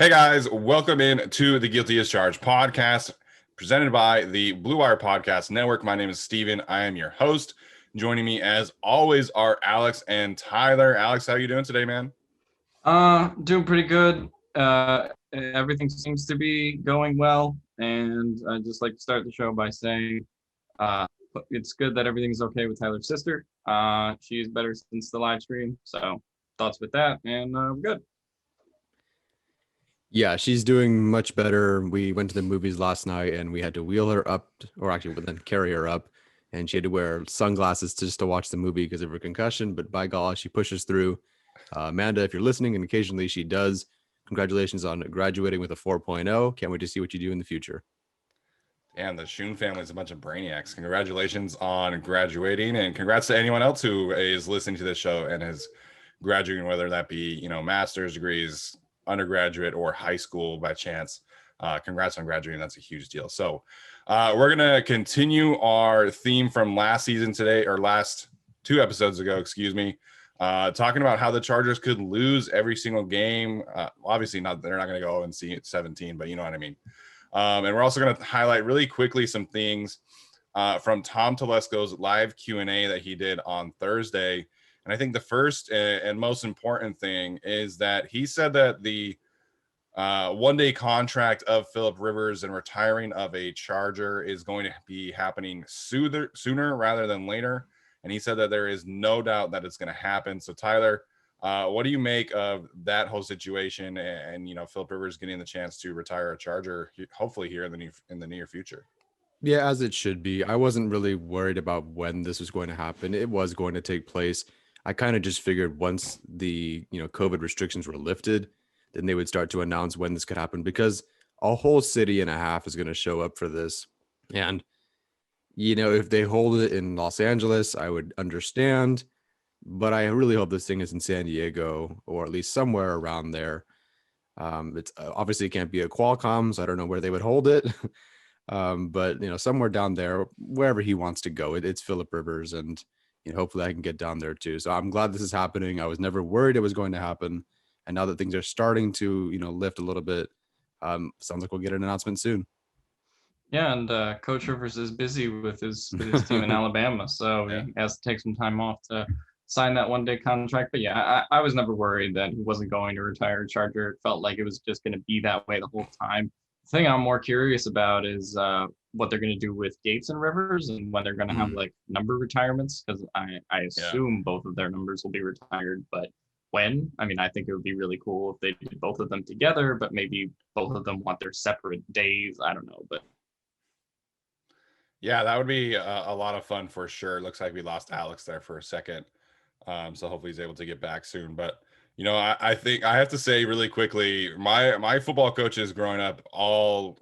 Hey guys, welcome in to the Guilty as Charged podcast presented by the Blue Wire Podcast Network. My name is Steven. I am your host. Joining me as always are Alex and Tyler. Alex, how you doing today, man? Doing pretty good. Everything seems to be going well, and I'd just like to start the show by saying, uh, it's good that everything's okay with Tyler's sister. She's better since the live stream, so thoughts with that, and we're good. Yeah, she's doing much better. We went to the movies last night and we had to wheel her up, or actually then carry her up. And she had to wear sunglasses just to watch the movie because of her concussion. But by God, she pushes through. Amanda, if you're listening, and occasionally she does, congratulations on graduating with a 4.0. Can't wait to see what you do in the future. And the Schoon family is a bunch of brainiacs. Congratulations on graduating, and congrats to anyone else who is listening to this show and is graduating, whether that be, master's degrees, undergraduate, or high school by chance. Congrats on graduating. That's a huge deal. So we're going to continue our theme from last season today, or last 2 episodes ago, excuse me, talking about how the Chargers could lose every single game. Obviously, they're not going to go and see 17, but you know what I mean. And we're also going to highlight really quickly some things from Tom Telesco's live Q&A that he did on Thursday. And I think the first and most important thing is that he said that the one-day contract of Phillip Rivers and retiring of a Charger is going to be happening sooner rather than later. And he said that there is no doubt that it's going to happen. So Tyler, what do you make of that whole situation and Phillip Rivers getting the chance to retire a Charger, hopefully here in the near future? Yeah, as it should be. I wasn't really worried about when this was going to happen. It was going to take place. I kind of just figured once the COVID restrictions were lifted, then they would start to announce when this could happen, because a whole city and a half is going to show up for this. And if they hold it in Los Angeles, I would understand. But I really hope this thing is in San Diego, or at least somewhere around there. It's obviously it can't be a Qualcomm, so I don't know where they would hold it. But somewhere down there, wherever he wants to go, it's Phillip Rivers, and hopefully I can get down there too. So I'm glad this is happening. I was never worried it was going to happen, and now that things are starting to lift a little bit, sounds like we'll get an announcement soon. Yeah, and Coach Rivers is busy with his team in Alabama, so Yeah. he has to take some time off to sign that one-day contract. But yeah, I was never worried that he wasn't going to retire a Charger. It felt like it was just going to be that way the whole time. The thing I'm more curious about is what they're going to do with Gates and Rivers, and when they're going to have like number retirements, because I assume both of their numbers will be retired. But when? I mean, I think it would be really cool if they did both of them together, but maybe both of them want their separate days. I don't know, but Yeah, that would be a lot of fun for sure. Looks like we lost Alex there for a second. So hopefully he's able to get back soon. But, I think I have to say really quickly, my football coaches growing up, all,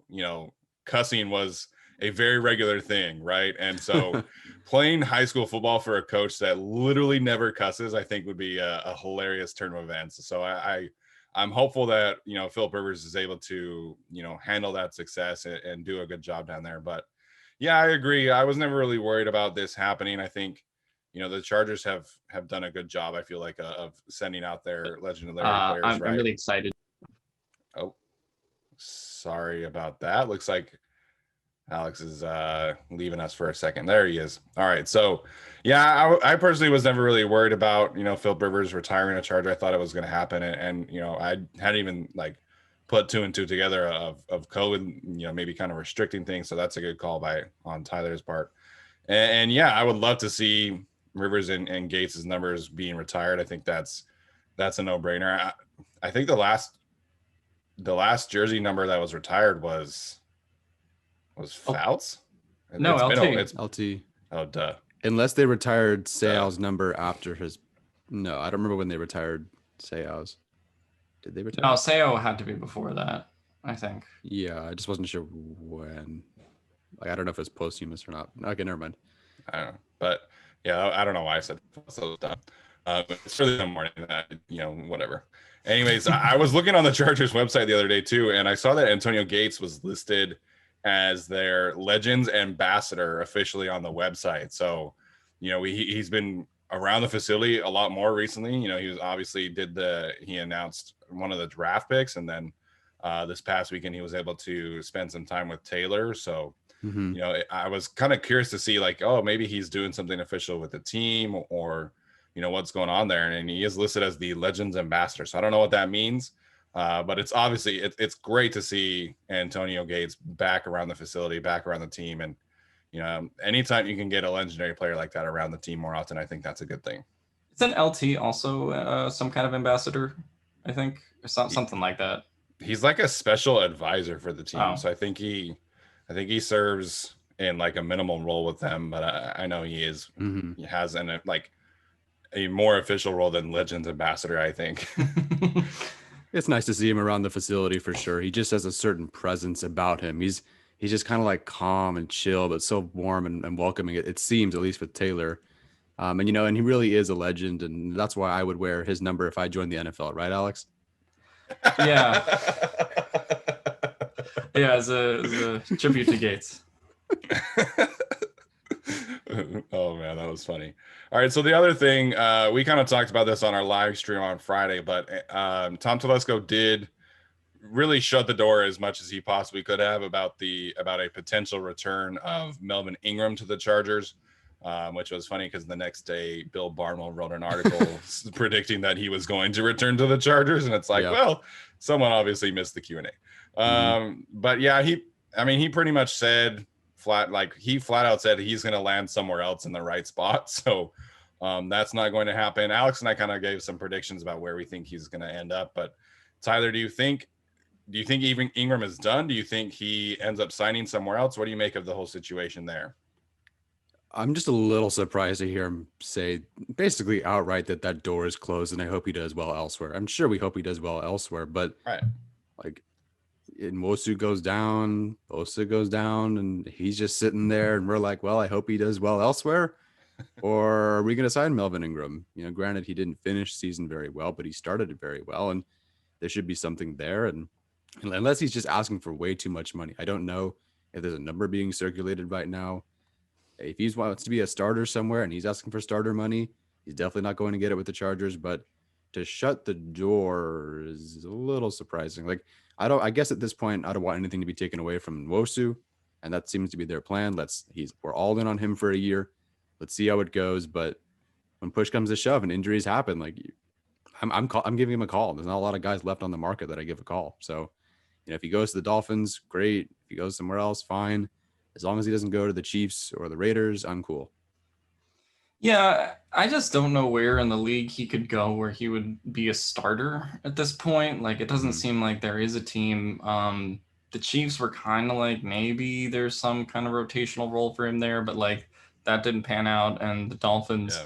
cussing was a very regular thing, right? And so playing high school football for a coach that literally never cusses, I think would be a hilarious turn of events. So I'm hopeful that, Phillip Rivers is able to, handle that success and do a good job down there. But yeah, I agree. I was never really worried about this happening. I think, the Chargers have done a good job, I feel like, of sending out their legendary players, I'm right? really excited. Oh, sorry about that. Looks like Alex is leaving us for a second. There he is. All right. So, yeah, I personally was never really worried about, Phillip Rivers retiring a Charger. I thought it was going to happen. And I hadn't even put 2 and 2 together of COVID, maybe kind of restricting things. So that's a good call on Tyler's part. And yeah, I would love to see Rivers and Gates' numbers being retired. I think that's a no-brainer. I think the last jersey number that was retired was Fouts. No, it's LT. Oh, duh. Unless they retired Seau's number after his. No, I don't remember when they retired Seau's. Did they retire? No, Seau had to be before that, I think. Yeah, I just wasn't sure when. I don't know if it's posthumous or not. Okay, never mind. I don't know, but yeah, I don't know why I said so dumb. But it's really the morning that whatever. Anyways, I was looking on the Chargers website the other day too, and I saw that Antonio Gates was listed as their Legends ambassador officially on the website. So, he's been around the facility a lot more recently. He was obviously he announced one of the draft picks, and then This past weekend, he was able to spend some time with Taylor. So, Mhm. you know, I was kind of curious to see like, oh, maybe he's doing something official with the team or, you know, what's going on there. And he is listed as the Legends Ambassador. So I don't know what that means. But it's obviously it's great to see Antonio Gates back around the facility, back around the team. And, you know, anytime you can get a legendary player like that around the team more often, I think that's a good thing. Isn't LT also some kind of ambassador? I think or something like that. He's like a special advisor for the team. Oh. So I think he serves in like a minimal role with them, but I know he Mhm. he has an like a more official role than Legends Ambassador, I think. It's nice to see him around the facility for sure. He just has a certain presence about him. He's just kind of like calm and chill, but so warm and welcoming. It seems, at least with Taylor. And you know, and he really is a legend, and that's why I would wear his number if I joined the NFL, right, Alex? Yeah. Yeah, as a tribute to Gates. Oh man, that was funny. All right, so the other thing, we kind of talked about this on our live stream on Friday, but Tom Telesco did really shut the door as much as he possibly could have about a potential return of Melvin Ingram to the Chargers, which was funny because the next day Bill Barnwell wrote an article predicting that he was going to return to the Chargers, and it's like, well, someone obviously missed the Q&A. But yeah, he pretty much said flat out said he's going to land somewhere else in the right spot. So that's not going to happen. Alex and I kind of gave some predictions about where we think he's going to end up. But Tyler, do you think even Ingram is done? Do you think he ends up signing somewhere else? What do you make of the whole situation there? I'm just a little surprised to hear him say basically outright that door is closed, and I hope he does well elsewhere. I'm sure we hope he does well elsewhere, but right, like Nwosu goes down, Bosa goes down, and he's just sitting there, and we're like, well, I hope he does well elsewhere. Or are we going to sign Melvin Ingram? You know, granted, he didn't finish season very well, but he started it very well, and there should be something there. And unless he's just asking for way too much money, I don't know if there's a number being circulated right now. If he wants to be a starter somewhere and he's asking for starter money, he's definitely not going to get it with the Chargers. But to shut the door is a little surprising. Like, I guess at this point, I don't want anything to be taken away from Nwosu, and that seems to be their plan. We're all in on him for a year. Let's see how it goes. But when push comes to shove and injuries happen, like I'm giving him a call. There's not a lot of guys left on the market that I give a call. So, you know, if he goes to the Dolphins, great. If he goes somewhere else, fine. As long as he doesn't go to the Chiefs or the Raiders, I'm cool. Yeah, I just don't know where in the league he could go where he would be a starter at this point. Like, it doesn't seem like there is a team. The Chiefs were kind of like, maybe there's some kind of rotational role for him there, but like that didn't pan out. And the Dolphins,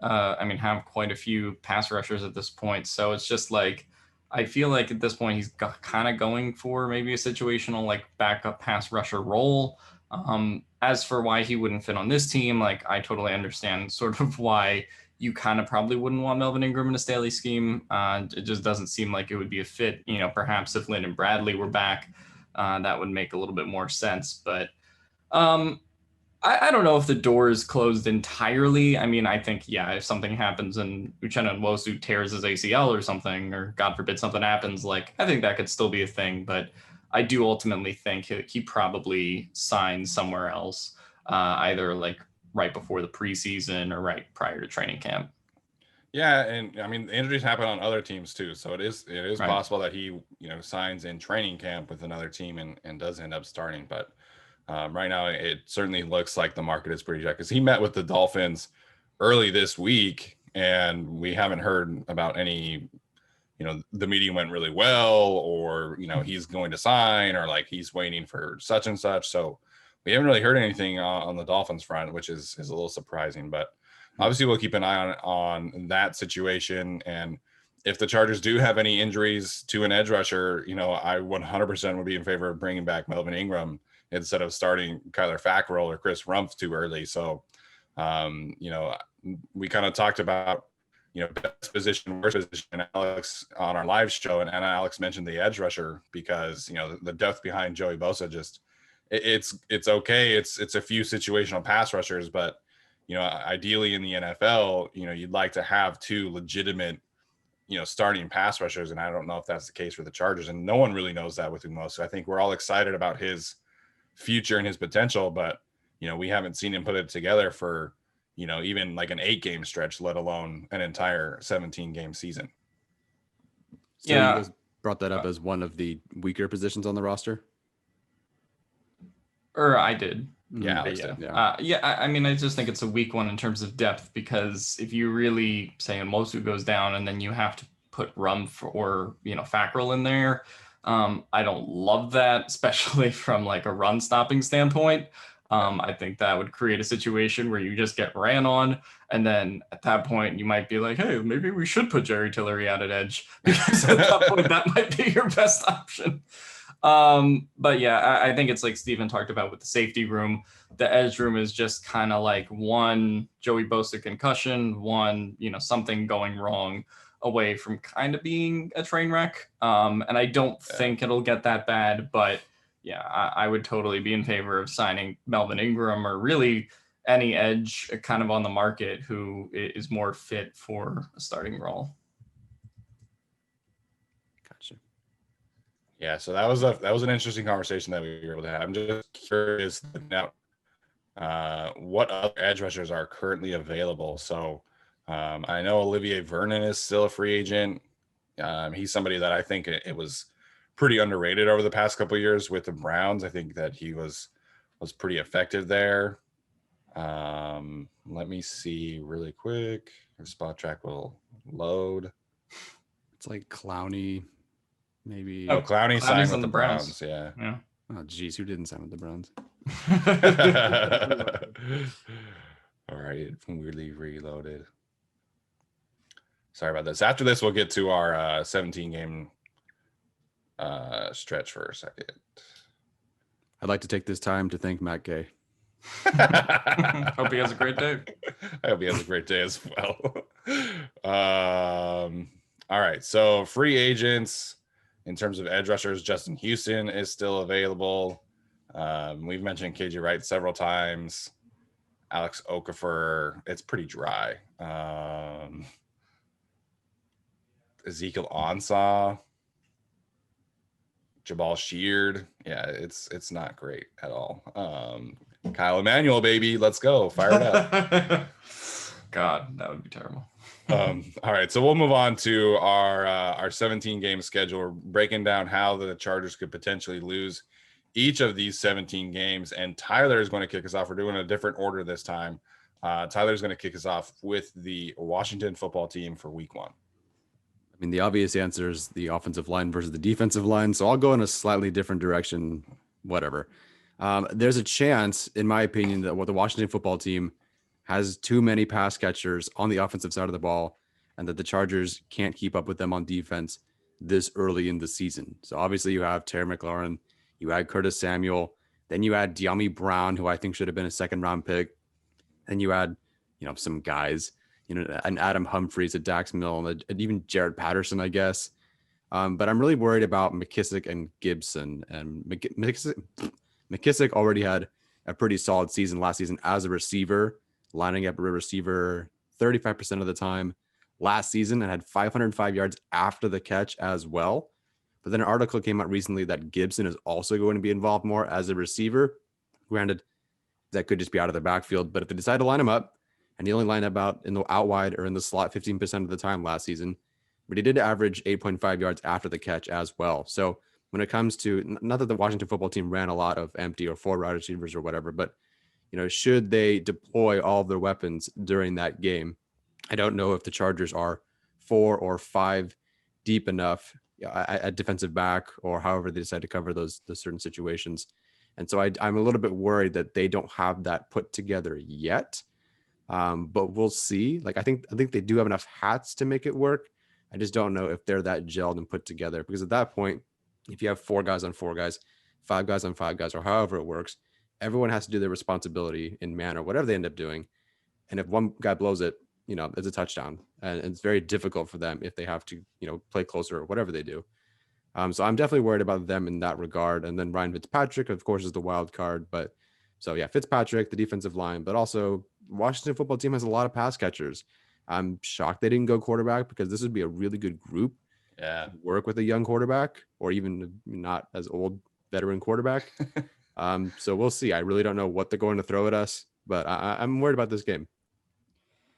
have quite a few pass rushers at this point. So it's just like, I feel like at this point he's kind of going for maybe a situational like backup pass rusher role. As for why he wouldn't fit on this team, like I totally understand sort of why you kind of probably wouldn't want Melvin Ingram in a Staley scheme. It just doesn't seem like it would be a fit. You know, perhaps if Lynn and Bradley were back, that would make a little bit more sense. But I don't know if the door is closed entirely. I mean, I think, yeah, if something happens and Uchenna Nwosu tears his ACL or something, or God forbid something happens, like I think that could still be a thing. But I do ultimately think he probably signs somewhere else, either like right before the preseason or right prior to training camp. Yeah, and I mean, injuries happen on other teams too, so it is right. Possible that he signs in training camp with another team and does end up starting. But right now, it certainly looks like the market is pretty jacked because he met with the Dolphins early this week, and we haven't heard about any. The meeting went really well, or he's going to sign, or like he's waiting for such and such. So we haven't really heard anything on the Dolphins front, which is a little surprising. But obviously, we'll keep an eye on that situation. And if the Chargers do have any injuries to an edge rusher, I 100% would be in favor of bringing back Melvin Ingram instead of starting Kyler Fackrell or Chris Rumpf too early. So, we kind of talked about best position, worst position, Alex on our live show, and Alex mentioned the edge rusher because the depth behind Joey Bosa it's okay. It's a few situational pass rushers, but ideally in the NFL, you'd like to have two legitimate starting pass rushers, and I don't know if that's the case for the Chargers, and no one really knows that with Umo. So I think we're all excited about his future and his potential, but we haven't seen him put it together for even like an 8-game stretch, let alone an entire 17-game season. So you guys brought that up as one of the weaker positions on the roster? Or I did. Yeah, But yeah. I mean, I just think it's a weak one in terms of depth, because if you really say Mosu goes down and then you have to put Rumph or Fackrell in there, I don't love that, especially from like a run stopping standpoint. I think that would create a situation where you just get ran on, and then at that point you might be like, hey, maybe we should put Jerry Tillery out at edge, because at that point that might be your best option. But yeah, I think it's like Steven talked about with the safety room. The edge room is just kind of like one Joey Bosa concussion, one, something going wrong away from kind of being a train wreck. And I don't think it'll get that bad, but yeah, I would totally be in favor of signing Melvin Ingram, or really any edge kind of on the market who is more fit for a starting role. Gotcha. Yeah, so that was an interesting conversation that we were able to have. I'm just curious now what other edge rushers are currently available. So I know Olivier Vernon is still a free agent. He's somebody that I think it was pretty underrated over the past couple of years with the Browns. I think that he was pretty effective there. Let me see really quick. The spot track will load. It's like Clowney, maybe. Oh, Clowney signed with on the Browns. Yeah. Oh, geez, who didn't sign with the Browns? All right, it weirdly reloaded. Sorry about this. After this, we'll get to our 17-game stretch for a second. I'd like to take this time to thank Matt Gay. Hope he has a great day. I hope he has a great day as well. All right, so free agents in terms of edge rushers, Justin Houston is still available. We've mentioned KJ Wright several times. Alex Okafor, it's pretty dry. Ezekiel Ansah, Jabal Sheard. Yeah, it's not great at all. Kyle Emmanuel, baby, let's go. Fire it up. God, that would be terrible. All right, so we'll move on to our 17-game schedule. We're breaking down how the Chargers could potentially lose each of these 17 games, and Tyler is going to kick us off. We're doing a different order this time. Tyler's going to kick us off with the Washington football team for week 1. I mean, the obvious answer is the offensive line versus the defensive line, so I'll go in a slightly different direction, whatever. There's a chance, in my opinion, that the Washington football team has too many pass catchers on the offensive side of the ball, and that the Chargers can't keep up with them on defense this early in the season. So obviously you have Terry McLaurin, you had Curtis Samuel, then you had De'Ami Brown, who I think should have been a 2nd-round pick. Then you had, some guys, an Adam Humphries, a Dax Mill, and even Jared Patterson, I guess. But I'm really worried about McKissick and Gibson. And McKissick already had a pretty solid season last season as a receiver, lining up a receiver 35% of the time last season, and had 505 yards after the catch as well. But then an article came out recently that Gibson is also going to be involved more as a receiver. Granted, that could just be out of the backfield, but if they decide to line him up, and he only lined up out in the out wide or in the slot 15% of the time last season, but he did average 8.5 yards after the catch as well. So when it comes to, not that the Washington football team ran a lot of empty or 4 wide receivers or whatever, but should they deploy all of their weapons during that game? I don't know if the Chargers are 4 or 5 deep enough at defensive back, or however they decide to cover those certain situations. And so I'm a little bit worried that they don't have that put together yet. But we'll see. Like, I think they do have enough hats to make it work. I just don't know if they're that gelled and put together, because at that point, if you have 4 guys on 4 guys, 5 guys on 5 guys, or however it works, everyone has to do their responsibility in man or whatever they end up doing. And if one guy blows it, it's a touchdown, and it's very difficult for them if they have to, play closer or whatever they do. So I'm definitely worried about them in that regard. And then Ryan Fitzpatrick, of course, is the wild card. But so yeah, Fitzpatrick, the defensive line, but also Washington football team has a lot of pass catchers. I'm shocked they didn't go quarterback because this would be a really good group Yeah. to work with a young quarterback or even not as old veteran quarterback. So we'll see. I really don't know what they're going to throw at us, but I'm worried about this game.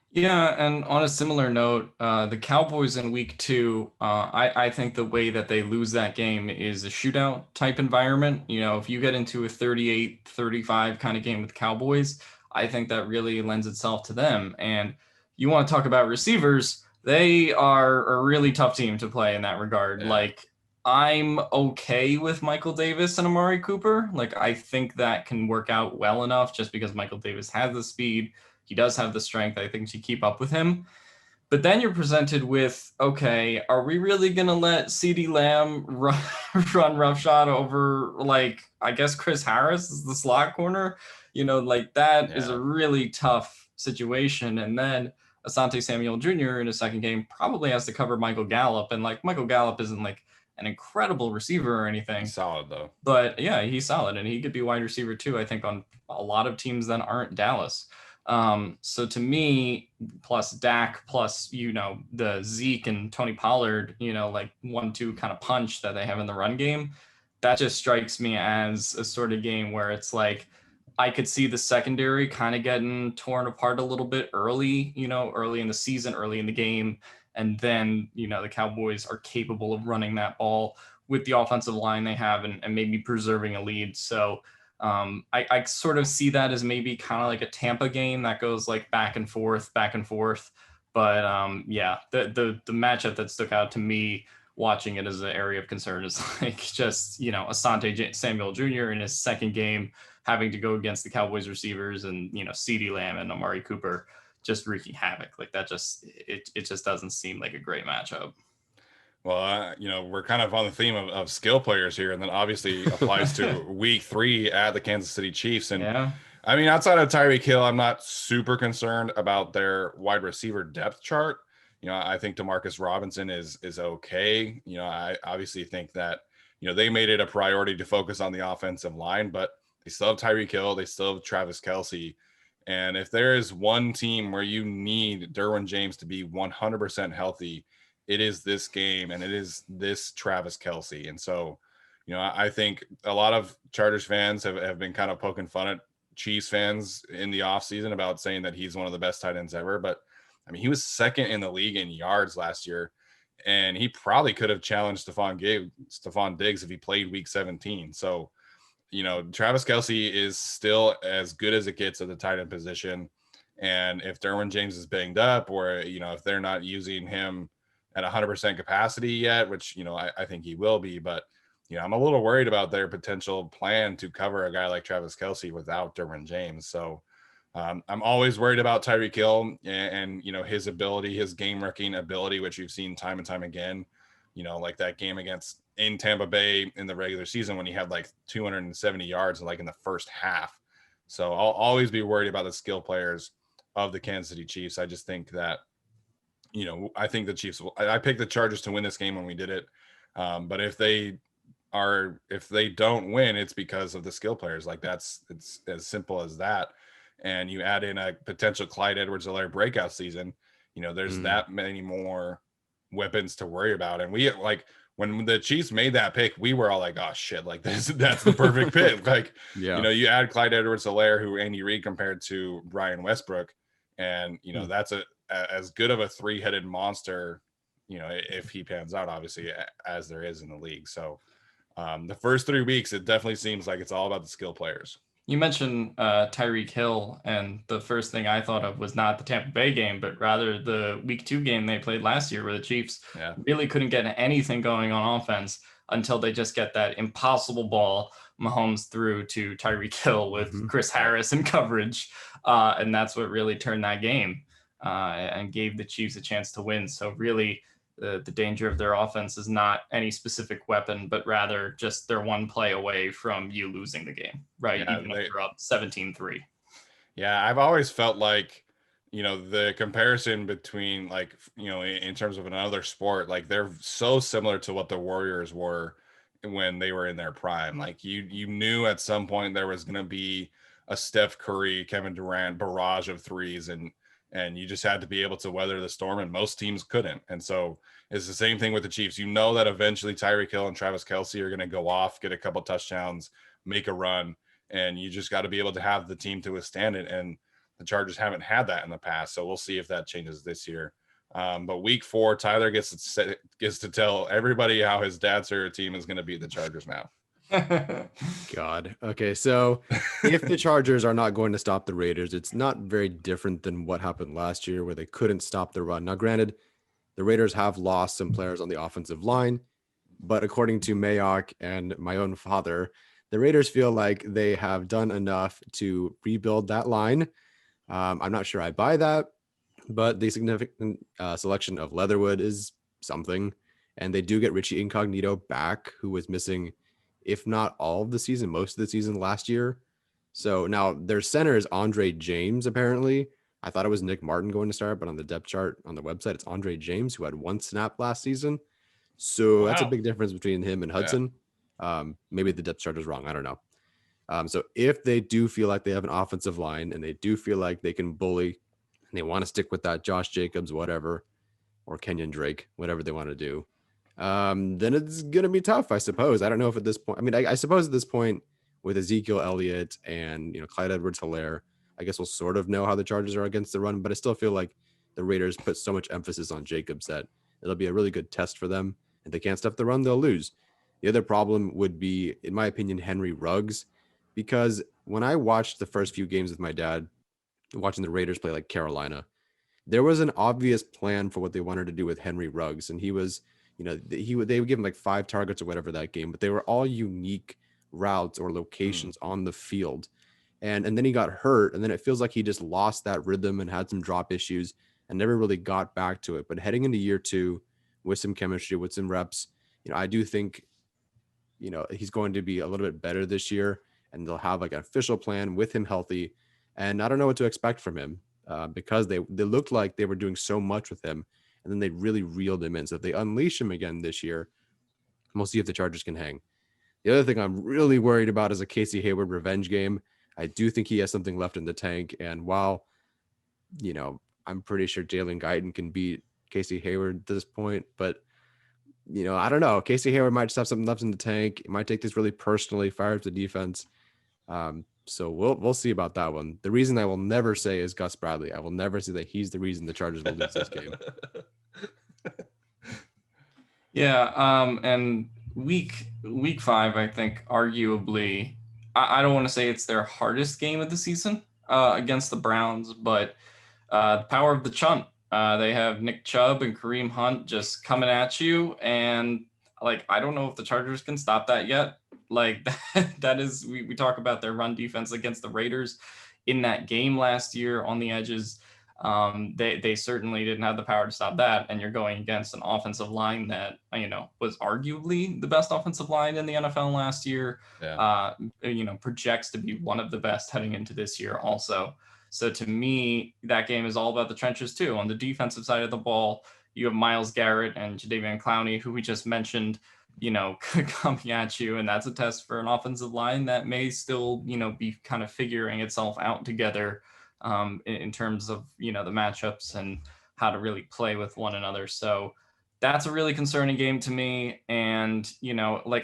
Yeah, and on a similar note, the Cowboys in week 2, I think the way that they lose that game is a shootout type environment. You know, if you get into a 38-35 kind of game with Cowboys, I think that really lends itself to them. And you want to talk about receivers, they are a really tough team to play in that regard. Yeah. Like, I'm okay with Michael Davis and Amari Cooper. Like, I think that can work out well enough just because Michael Davis has the speed. He does have the strength, I think, to keep up with him. But then you're presented with, okay, are we really going to let CeeDee Lamb run roughshod over, like, I guess Chris Harris is the slot corner? You know, like that is a really tough situation. And then Asante Samuel Jr. in his second game probably has to cover Michael Gallup. And like Michael Gallup isn't like an incredible receiver or anything. He's solid though. But yeah, he's solid. And he could be wide receiver too, I think, on a lot of teams that aren't Dallas. So to me, plus Dak, plus, you know, the Zeke and Tony Pollard, you know, like 1-2 kind of punch that they have in the run game, that just strikes me as a sort of game where it's like, I could see the secondary kind of getting torn apart a little bit early, you know, early in the season, early in the game. And then, you know, the Cowboys are capable of running that ball with the offensive line they have and maybe preserving a lead. So I sort of see that as maybe kind of like a Tampa game that goes like back and forth. But yeah, the matchup that stuck out to me watching it as an area of concern is like just, you know, Asante Samuel Jr. in his second game having to go against the Cowboys receivers and, you know, CeeDee Lamb and Amari Cooper just wreaking havoc. Like that just, it just doesn't seem like a great matchup. Well, you know, we're kind of on the theme of skill players here, and then obviously applies to week 3 at the Kansas City Chiefs. And yeah, I mean, outside of Tyreek Hill, I'm not super concerned about their wide receiver depth chart. You know, I think Demarcus Robinson is okay. You know, I obviously think that, you know, they made it a priority to focus on the offensive line, but they still have Tyreek Hill, they still have Travis Kelce. And if there is one team where you need Derwin James to be 100% healthy, it is this game, and it is this Travis Kelce. And so, you know, I think a lot of Chargers fans have been kind of poking fun at Chiefs fans in the offseason about saying that he's one of the best tight ends ever. But I mean, he was second in the league in yards last year, and he probably could have challenged Stephon Diggs if he played week 17. So, you know, Travis Kelce is still as good as it gets at the tight end position. And if Derwin James is banged up, or, you know, if they're not using him at 100% capacity yet, which, you know, I think he will be, but, you know, I'm a little worried about their potential plan to cover a guy like Travis Kelce without Derwin James. So I'm always worried about Tyreek Hill and, you know, his ability, his game wrecking ability, which you've seen time and time again, you know, like that game in Tampa Bay in the regular season when he had like 270 yards like in the first half. So I'll always be worried about the skill players of the Kansas City Chiefs. I just think that, you know, I think the Chiefs I picked the Chargers to win this game when we did it. But if they don't win, it's because of the skill players. Like it's as simple as that. And you add in a potential Clyde Edwards-Helaire breakout season, you know, there's that many more weapons to worry about. And we, like, when the Chiefs made that pick, we were all like, oh shit, like that's the perfect pick. Like, you know, you add Clyde Edwards-Helaire, who Andy Reid compared to Brian Westbrook, and, you know, that's as good of a 3-headed monster, you know, if he pans out, obviously, as there is in the league. So the first 3 weeks, it definitely seems like it's all about the skill players. You mentioned Tyreek Hill, and the first thing I thought of was not the Tampa Bay game, but rather the week 2 game they played last year, where the Chiefs really couldn't get anything going on offense until they just get that impossible ball Mahomes threw to Tyreek Hill with Chris Harris in coverage. And that's what really turned that game and gave the Chiefs a chance to win. So really, the danger of their offense is not any specific weapon, but rather just they're one play away from you losing the game, right? Even if you're up 17-3. Yeah, I've always felt like, you know, the comparison between, like, you know, in terms of another sport, like they're so similar to what the Warriors were when they were in their prime. Like you knew at some point there was going to be a Steph Curry, Kevin Durant barrage of threes, and and you just had to be able to weather the storm, and most teams couldn't. And so it's the same thing with the Chiefs. You know that eventually Tyreek Hill and Travis Kelce are going to go off, get a couple touchdowns, make a run, and you just got to be able to have the team to withstand it. And the Chargers haven't had that in the past, so we'll see if that changes this year. But week 4, Tyler gets to tell everybody how his dad's favorite team is going to beat the Chargers now. God. Okay, so if the Chargers are not going to stop the Raiders, it's not very different than what happened last year where they couldn't stop the run. Now, granted, the Raiders have lost some players on the offensive line, but according to Mayock and my own father, the Raiders feel like they have done enough to rebuild that line. I'm not sure I buy that, but the significant selection of Leatherwood is something. And they do get Richie Incognito back, who was missing, if not all of the season, most of the season last year. So now their center is Andre James, apparently. I thought it was Nick Martin going to start, but on the depth chart on the website, it's Andre James, who had 1 snap last season. So that's a big difference between him and Hudson. Maybe the depth chart is wrong. I don't know. So if they do feel like they have an offensive line and they do feel like they can bully and they want to stick with that Josh Jacobs, whatever, or Kenyon Drake, whatever they want to do, then it's going to be tough, I suppose. I don't know if at this point, I mean, I suppose at this point with Ezekiel Elliott and, Clyde Edwards-Helaire, I guess we'll sort of know how the Chargers are against the run, but I still feel like the Raiders put so much emphasis on Jacobs that it'll be a really good test for them. If they can't stop the run, they'll lose. The other problem would be, in my opinion, Henry Ruggs, because when I watched the first few games with my dad, watching the Raiders play like Carolina, there was an obvious plan for what they wanted to do with Henry Ruggs. And he was, they would give him like 5 targets or whatever that game, but they were all unique routes or locations on the field. And then he got hurt, and then it feels like he just lost that rhythm and had some drop issues and never really got back to it. But heading into year 2 with some chemistry, with some reps, I do think, he's going to be a little bit better this year, and they'll have like an official plan with him healthy. And I don't know what to expect from him because they looked like they were doing so much with him, and then they really reeled him in. So if they unleash him again this year, we'll see if the Chargers can hang. The other thing I'm really worried about is a Casey Hayward revenge game. I do think he has something left in the tank. And while, I'm pretty sure Jalen Guyton can beat Casey Hayward at this point, but, I don't know. Casey Hayward might just have something left in the tank. It might take this really personally, fire up the defense. So we'll see about that one. The reason I will never say is Gus Bradley. I will never say that he's the reason the Chargers will lose this game. Yeah, and week 5, I think arguably, I don't want to say it's their hardest game of the season against the Browns, but the power of the chunt. They have Nick Chubb and Kareem Hunt just coming at you, and I don't know if the Chargers can stop that yet. That is, we talk about their run defense against the Raiders in that game last year on the edges. They certainly didn't have the power to stop that, and you're going against an offensive line that was arguably the best offensive line in the NFL last year. Projects to be one of the best heading into this year also. So to me, that game is all about the trenches too. On the defensive side of the ball, you have Myles Garrett and Jadeveon Clowney, who we just mentioned, coming at you, and that's a test for an offensive line that may still be kind of figuring itself out together in terms of the matchups and how to really play with one another. So that's a really concerning game to me. And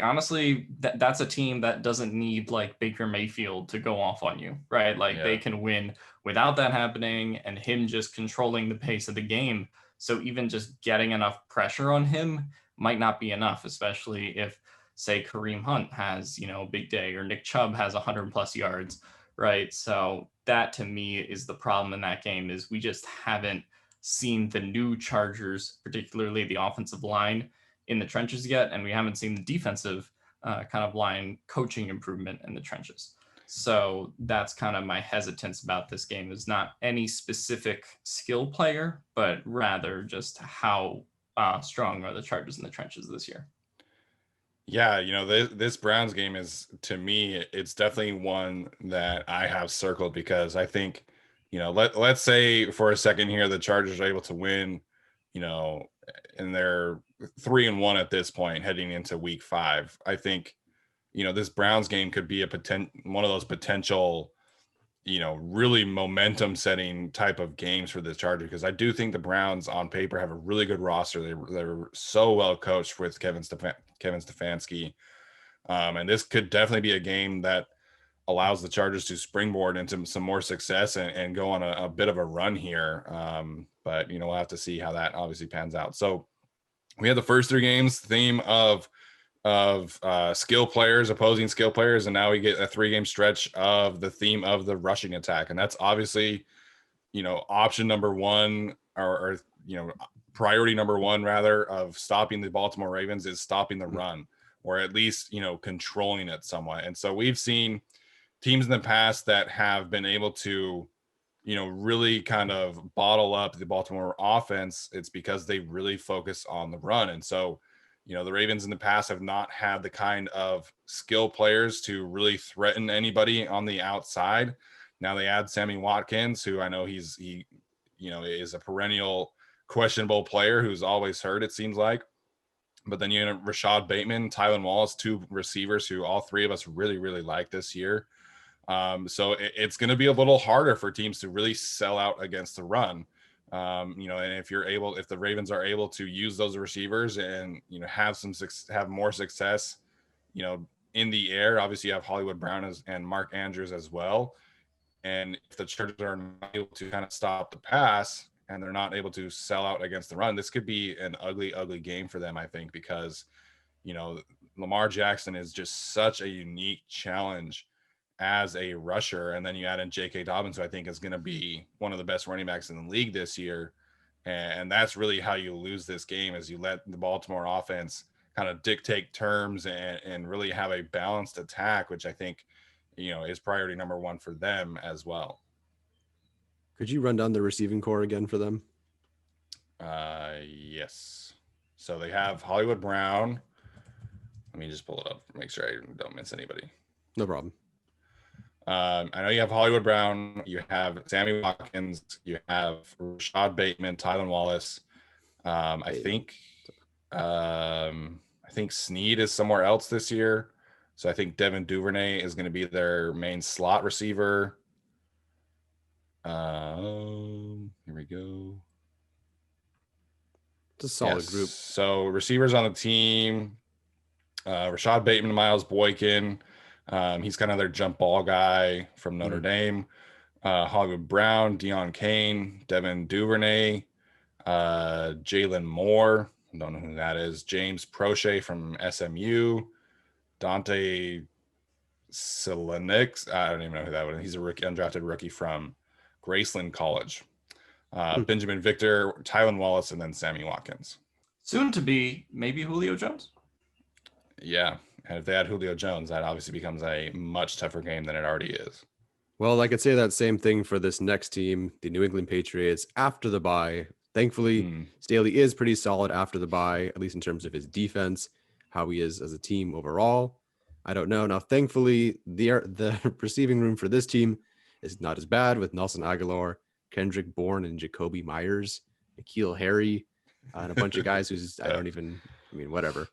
honestly, that's a team that doesn't need Baker Mayfield to go off on you, right? They can win without that happening and him just controlling the pace of the game. So even just getting enough pressure on him might not be enough, especially if, say, Kareem Hunt has a big day, or Nick Chubb has 100+ yards, right? So that to me is the problem in that game, is we just haven't seen the new Chargers, particularly the offensive line, in the trenches yet, and we haven't seen the defensive kind of line coaching improvement in the trenches. So that's kind of my hesitance about this game, is not any specific skill player, but rather just how strong are the Chargers in the trenches this year. Yeah, this Browns game is, to me, it's definitely one that I have circled, because I think, let's say for a second here, the Chargers are able to win, and they're 3-1 at this point heading into week 5. I think, this Browns game could be one of those potential really momentum setting type of games for the Chargers, because I do think the Browns on paper have a really good roster. They're so well coached with Kevin Stefanski. And this could definitely be a game that allows the Chargers to springboard into some more success and go on a bit of a run here. But we'll have to see how that obviously pans out. So we had the first 3 games, theme of skill players, opposing skill players, and now we get a 3-game stretch of the theme of the rushing attack. And that's obviously, option number 1 or priority number 1 rather of stopping the Baltimore Ravens is stopping the run, or at least, controlling it somewhat. And so we've seen teams in the past that have been able to, really kind of bottle up the Baltimore offense. It's because they really focus on the run. And so, the Ravens in the past have not had the kind of skill players to really threaten anybody on the outside. Now they add Sammy Watkins, who I know he is a perennial questionable player who's always hurt, it seems like. But then you have Rashad Bateman, Tylan Wallace, 2 receivers who all 3 of us really, really like this year. So it's going to be a little harder for teams to really sell out against the run. And if the Ravens are able to use those receivers and, have more success, in the air, obviously you have Hollywood Brown and Mark Andrews as well. And if the Chargers are not able to kind of stop the pass and they're not able to sell out against the run, this could be an ugly, ugly game for them, I think, because, Lamar Jackson is just such a unique challenge as a rusher. And then you add in J.K. Dobbins, who I think is going to be one of the best running backs in the league this year. And that's really how you lose this game, is you let the Baltimore offense kind of dictate terms and really have a balanced attack, which I think, is priority number 1 for them as well. Could you run down the receiving core again for them? Yes. So they have Hollywood Brown. Let me just pull it up, make sure I don't miss anybody. No problem. I know you have Hollywood Brown, you have Sammy Watkins, you have Rashad Bateman, Tylan Wallace. I think Snead is somewhere else this year. So I think Devin Duvernay is going to be their main slot receiver. Here we go. It's a solid group. So receivers on the team, Rashad Bateman, Miles Boykin. He's kind of their jump ball guy from Notre Dame. Hollywood Brown, Deion Kane, Devin Duvernay, Jalen Moore. I don't know who that is. James Prochet from SMU. Dante Silenix. I don't even know who that was. He's a rookie, undrafted rookie from Graceland College. Benjamin Victor, Tylan Wallace, and then Sammy Watkins. Soon to be maybe Julio Jones. Yeah. And if they add Julio Jones, that obviously becomes a much tougher game than it already is. Well, I could say that same thing for this next team, the New England Patriots, after the bye. Thankfully, Staley is pretty solid after the bye, at least in terms of his defense, how he is as a team overall. I don't know. Now, thankfully, the receiving room for this team is not as bad with Nelson Aguilar, Kendrick Bourne, and Jacoby Myers, N'Keal Harry, and a bunch of guys who's, whatever.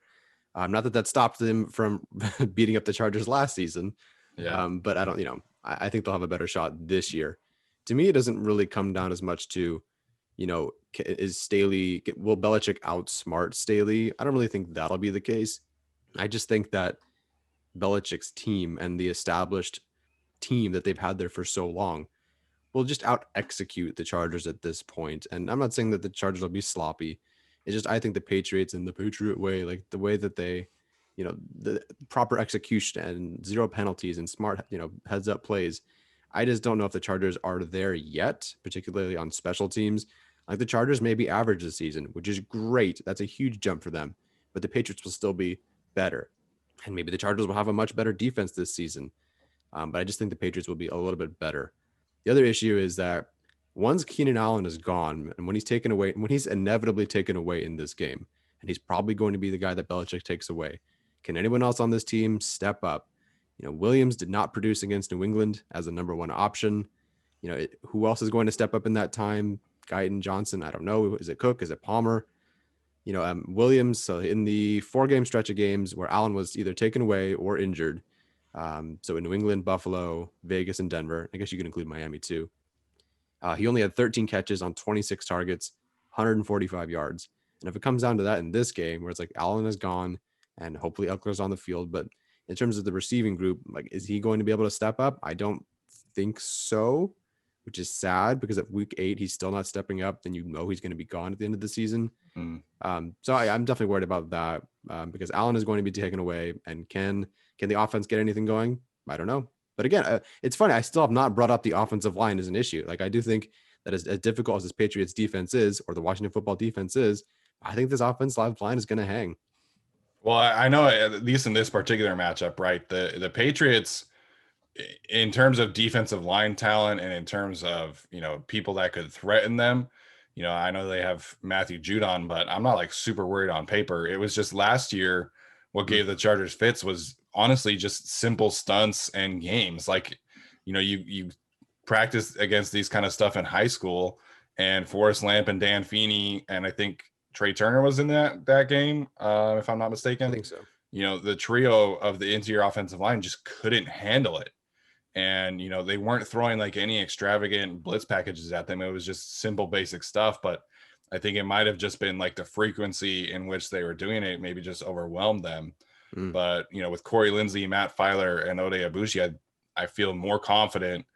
Not that stopped them from beating up the Chargers last season. Yeah. But I don't, I think they'll have a better shot this year. To me, it doesn't really come down as much to, will Belichick outsmart Staley? I don't really think that'll be the case. I just think that Belichick's team and the established team that they've had there for so long will just out execute the Chargers at this point. And I'm not saying that the Chargers will be sloppy. It's just, I think the Patriots in the Patriot way, like the way that they, the proper execution and 0 penalties and smart, heads up plays. I just don't know if the Chargers are there yet, particularly on special teams. Like the Chargers may be average this season, which is great. That's a huge jump for them, but the Patriots will still be better. And maybe the Chargers will have a much better defense this season. But I just think the Patriots will be a little bit better. The other issue is that once Keenan Allen is gone, and when he's inevitably taken away in this game, and he's probably going to be the guy that Belichick takes away, can anyone else on this team step up? Williams did not produce against New England as a number 1 option. Who else is going to step up in that time? Guyton, Johnson, I don't know. Is it Cook? Is it Palmer? Williams. So in the 4-game stretch of games where Allen was either taken away or injured, So in New England, Buffalo, Vegas, and Denver. I guess you can include Miami too. He only had 13 catches on 26 targets, 145 yards. And if it comes down to that in this game, where it's like Allen is gone and hopefully Eckler's on the field, but in terms of the receiving group, like, is he going to be able to step up? I don't think so, which is sad because at week 8 he's still not stepping up. Then he's going to be gone at the end of the season. So I'm definitely worried about that because Allen is going to be taken away. And can the offense get anything going? I don't know. But again, it's funny. I still have not brought up the offensive line as an issue. Like, I do think that as difficult as this Patriots defense is, or the Washington football defense is, I think this offensive line is going to hang. Well, I know at least in this particular matchup, right? The Patriots, in terms of defensive line talent and in terms of, people that could threaten them, I know they have Matthew Judon, but I'm not like super worried on paper. It was just last year what gave the Chargers fits was honestly just simple stunts and games. Like, you practice against these kind of stuff in high school, and Forrest Lamp and Dan Feeney, and I think Trey Turner was in that game, if I'm not mistaken. I think so. The trio of the interior offensive line just couldn't handle it. And, they weren't throwing like any extravagant blitz packages at them. It was just simple, basic stuff. But I think it might have just been like the frequency in which they were doing it, maybe just overwhelmed them. But, with Corey Lindsey, Matt Filer, and Ode Abushi, I feel more confident,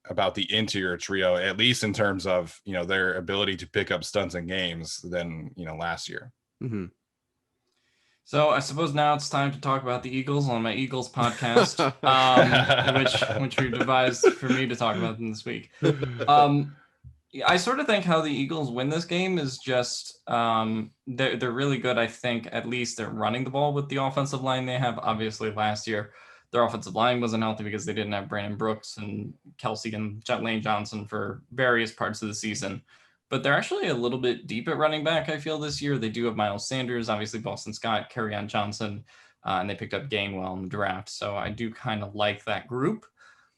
about the interior trio, at least in terms of, their ability to pick up stunts in games than, last year. Mm-hmm. So I suppose now it's time to talk about the Eagles on my Eagles podcast, which we've devised for me to talk about this week. I sort of think how the Eagles win this game is just they're really good. I think at least they're running the ball with the offensive line they have. Obviously, last year their offensive line wasn't healthy because they didn't have Brandon Brooks and Kelsey and Lane Johnson for various parts of the season. But they're actually a little bit deep at running back, I feel, this year. They do have Miles Sanders, obviously Boston Scott, Kerryon Johnson, and they picked up Gainwell in the draft. So I do kind of like that group.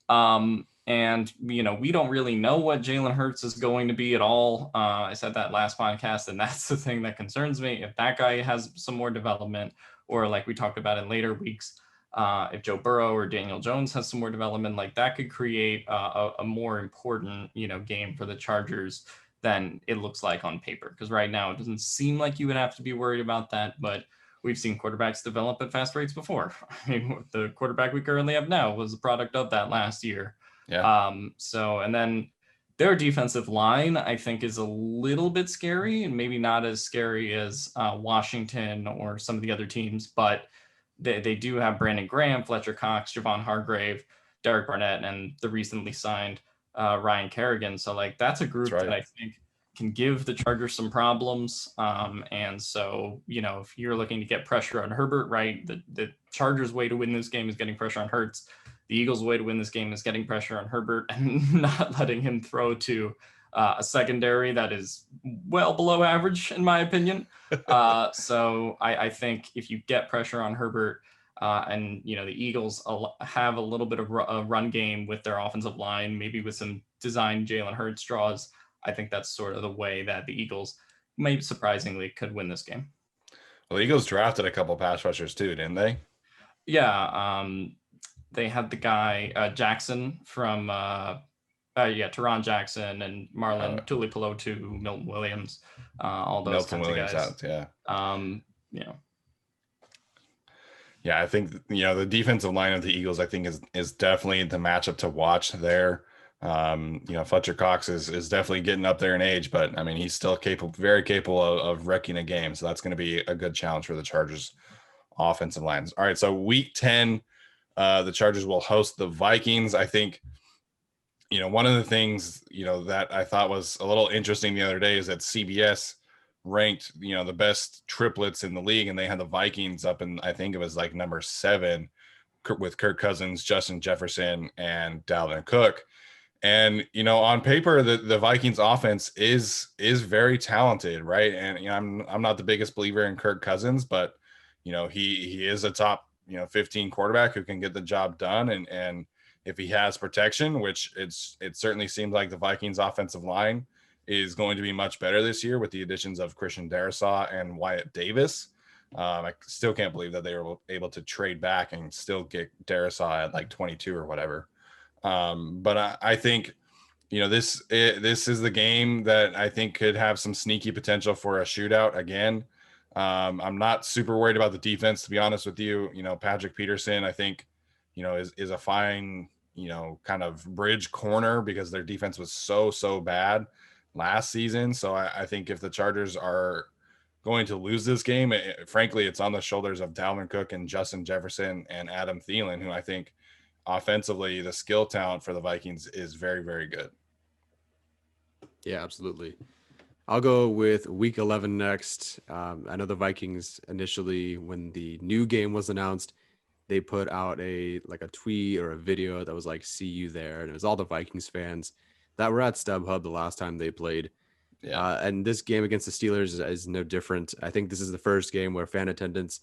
And, we don't really know what Jalen Hurts is going to be at all. I said that last podcast, and that's the thing that concerns me. If that guy has some more development, or like we talked about in later weeks, if Joe Burrow or Daniel Jones has some more development, like that could create a more important, game for the Chargers than it looks like on paper. Because right now it doesn't seem like you would have to be worried about that, but we've seen quarterbacks develop at fast rates before. I mean, the quarterback we currently have now was a product of that last year. Yeah. And then their defensive line, I think, is a little bit scary, and maybe not as scary as Washington or some of the other teams, but they do have Brandon Graham, Fletcher Cox, Javon Hargrave, Derek Barnett, and the recently signed Ryan Kerrigan. So like that's a group that I think can give the Chargers some problems. And so, if you're looking to get pressure on Herbert, right, the Chargers' way to win this game is getting pressure on Hurts. The Eagles' way to win this game is getting pressure on Herbert and not letting him throw to a secondary that is well below average, in my opinion. So I think if you get pressure on Herbert, and the Eagles have a little bit of a run game with their offensive line, maybe with some designed Jalen Hurts draws, I think that's sort of the way that the Eagles, maybe surprisingly, could win this game. Well, the Eagles drafted a couple pass rushers too, didn't they? Yeah, they had the guy Jackson from Teron Jackson and Marlon Tulipilotu, Milton Williams, all those Milton kinds Williams of guys. Out, Yeah, I think the defensive line of the Eagles, I think, is definitely the matchup to watch there. Fletcher Cox is definitely getting up there in age, but I mean he's still very capable of wrecking a game. So that's going to be a good challenge for the Chargers offensive lines. All right, so week 10, the Chargers will host the Vikings. I think one of the things that I thought was a little interesting the other day is that CBS ranked the best triplets in the league, and they had the Vikings up in, I think it was like number 7 with Kirk Cousins, Justin Jefferson, and Dalvin Cook. And on paper the Vikings offense is very talented, right? And I'm not the biggest believer in Kirk Cousins, but he is a top 15 quarterback who can get the job done, and if he has protection, which it certainly seems like the Vikings offensive line is going to be much better this year with the additions of Christian Darrisaw and Wyatt Davis. I still can't believe that they were able to trade back and still get Darisaw at like 22 or whatever. But I think, this is the game that I think could have some sneaky potential for a shootout again. I'm not super worried about the defense, to be honest with you. Patrick Peterson, I think, is a fine, kind of bridge corner because their defense was so bad last season. So I think if the Chargers are going to lose this game, frankly, it's on the shoulders of Dalvin Cook and Justin Jefferson and Adam Thielen, who I think offensively, the skill talent for the Vikings is very, very good. Yeah, absolutely. I'll go with week 11 next. I know the Vikings initially, when the new game was announced, they put out a tweet or a video that was like, "See you there," and it was all the Vikings fans that were at StubHub the last time they played. Yeah. And this game against the Steelers is no different. I think this is the first game where fan attendance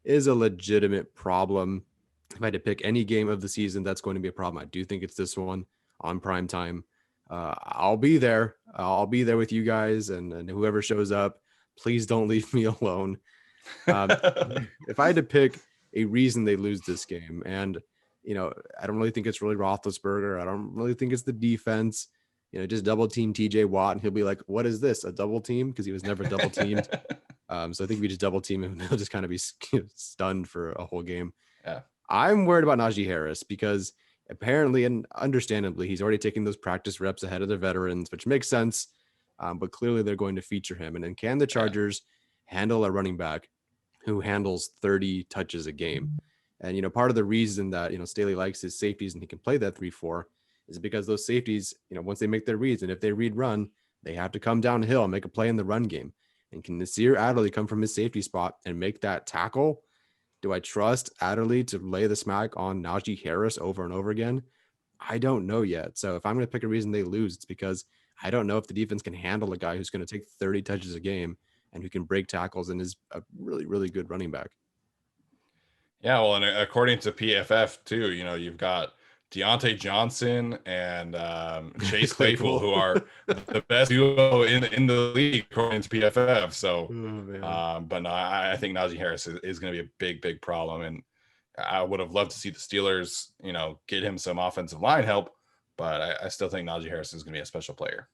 is a legitimate problem. If I had to pick any game of the season that's going to be a problem, I do think it's this one on prime time. I'll be there. I'll be there with you guys and whoever shows up. Please don't leave me alone. If I had to pick a reason they lose this game, and I don't really think it's really Roethlisberger. I don't really think it's the defense. Just double team TJ Watt, and he'll be like, "What is this? A double team?" Because he was never double teamed. So I think we just double team him, and he'll just kind of be stunned for a whole game. Yeah. I'm worried about Najee Harris because apparently and understandably, he's already taking those practice reps ahead of the veterans, which makes sense. But clearly they're going to feature him. And then can the Chargers handle a running back who handles 30 touches a game? And, part of the reason that, Staley likes his safeties and he can play that 3-4 is because those safeties, once they make their reads, and if they read run, they have to come downhill and make a play in the run game. And can Nasir Adderley come from his safety spot and make that tackle? Do I trust Adderley to lay the smack on Najee Harris over and over again? I don't know yet. So if I'm going to pick a reason they lose, it's because I don't know if the defense can handle a guy who's going to take 30 touches a game and who can break tackles and is a really, really good running back. Yeah, well, and according to PFF too, you've got Deontay Johnson and Chase Claypool, who are the best duo in the league according to PFF. So, but no, I think Najee Harris is going to be a big problem, and I would have loved to see the Steelers, get him some offensive line help, but I still think Najee Harris is going to be a special player.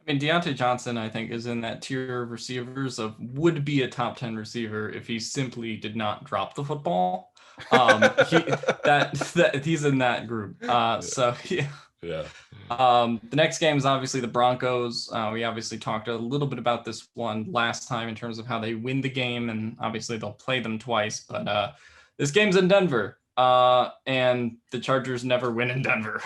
I mean, Deontay Johnson, I think, is in that tier of receivers of would be a top 10 receiver if he simply did not drop the football. He's in that group. So yeah. Yeah. The next game is obviously the Broncos. We obviously talked a little bit about this one last time in terms of how they win the game, and obviously they'll play them twice. But this game's in Denver, and the Chargers never win in Denver.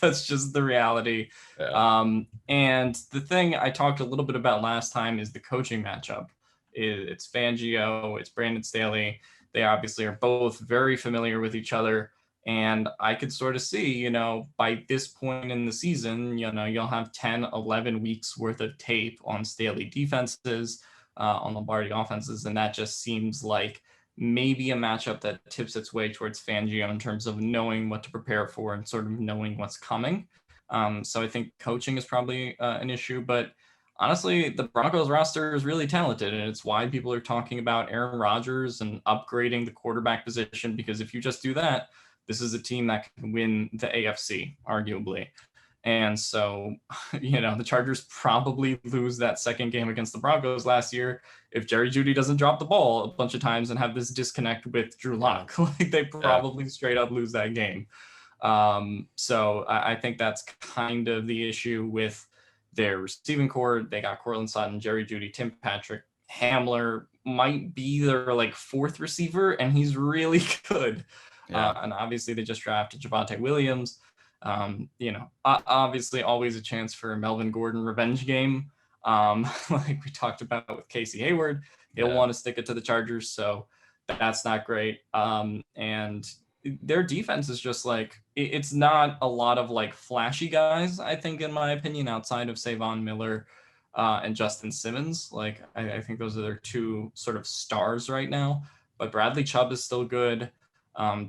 That's just the reality. Yeah. And the thing I talked a little bit about last time is the coaching matchup. It's Fangio, it's Brandon Staley. They obviously are both very familiar with each other. And I could sort of see, by this point in the season, you'll have 10, 11 weeks worth of tape on Staley defenses, on Lombardi offenses. And that just seems like maybe a matchup that tips its way towards Fangio in terms of knowing what to prepare for and sort of knowing what's coming. So I think coaching is probably an issue, but honestly, the Broncos roster is really talented, and it's why people are talking about Aaron Rodgers and upgrading the quarterback position, because if you just do that, this is a team that can win the AFC, arguably. And so, the Chargers probably lose that second game against the Broncos last year if Jerry Jeudy doesn't drop the ball a bunch of times and have this disconnect with Drew Lock. They probably straight up lose that game. So I think that's kind of the issue with their receiving core. They got Cortland Sutton, Jerry Jeudy, Tim Patrick. Hamler might be their fourth receiver, and he's really good. Yeah. And obviously they just drafted Javonte Williams. Obviously always a chance for a Melvin Gordon revenge game. Like we talked about with Casey Hayward, he'll want to stick it to the Chargers. So that's not great. And their defense is just it's not a lot of flashy guys, I think, in my opinion, outside of Savon Miller and Justin Simmons. I think those are their two sort of stars right now, but Bradley Chubb is still good.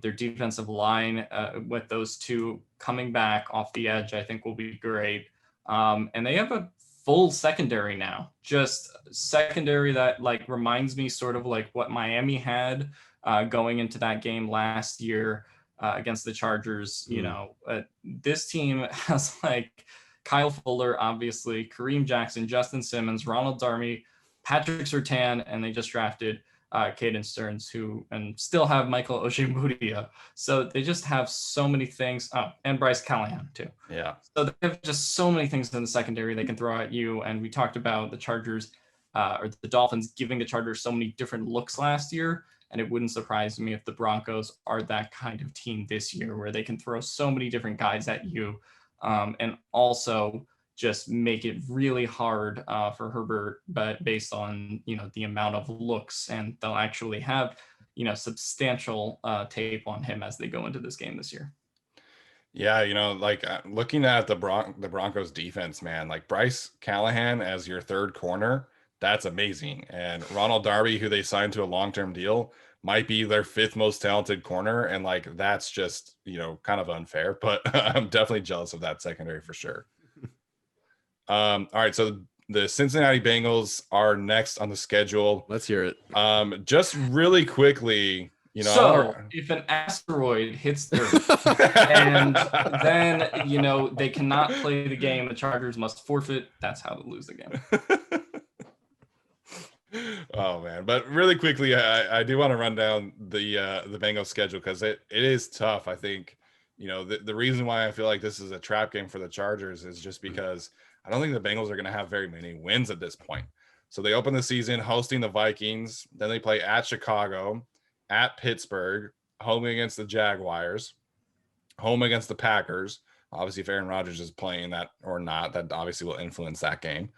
Their defensive line with those two coming back off the edge, I think will be great. And they have a full secondary now, just secondary that like reminds me sort of like what Miami had going into that game last year against the Chargers. You know, this team has like Kyle Fuller, obviously, Kareem Jackson, Justin Simmons, Ronald Darby, Patrick Surtain, and they just drafted Caden Stearns, and still have Michael Ojemudia. So they just have so many things. Oh, and Bryce Callahan too. Yeah. So they have just so many things in the secondary they can throw at you. And we talked about the Chargers or the Dolphins giving the Chargers so many different looks last year. And it wouldn't surprise me if the Broncos are that kind of team this year, where they can throw so many different guys at you, and also just make it really hard for Herbert, but based on, the amount of looks, and they'll actually have, substantial tape on him as they go into this game this year. Yeah, like looking at the Broncos defense, man, like Bryce Callahan as your third corner, that's amazing. And Ronald Darby, who they signed to a long-term deal, might be their fifth most talented corner. And like, that's just, kind of unfair, but I'm definitely jealous of that secondary for sure. All right, so the Cincinnati Bengals are next on the schedule. Let's hear it. Just really quickly, so if an asteroid hits Earth and then they cannot play the game, the Chargers must forfeit. That's how to lose the game. Oh man, but really quickly, I do want to run down the Bengals schedule, because it is tough. I think the reason why I feel like this is a trap game for the Chargers is just because I don't think the Bengals are going to have very many wins at this point. So they open the season hosting the Vikings, then they play at Chicago, at Pittsburgh, home against the Jaguars, home against the Packers. Obviously, if Aaron Rodgers is playing that or not, that obviously will influence that game.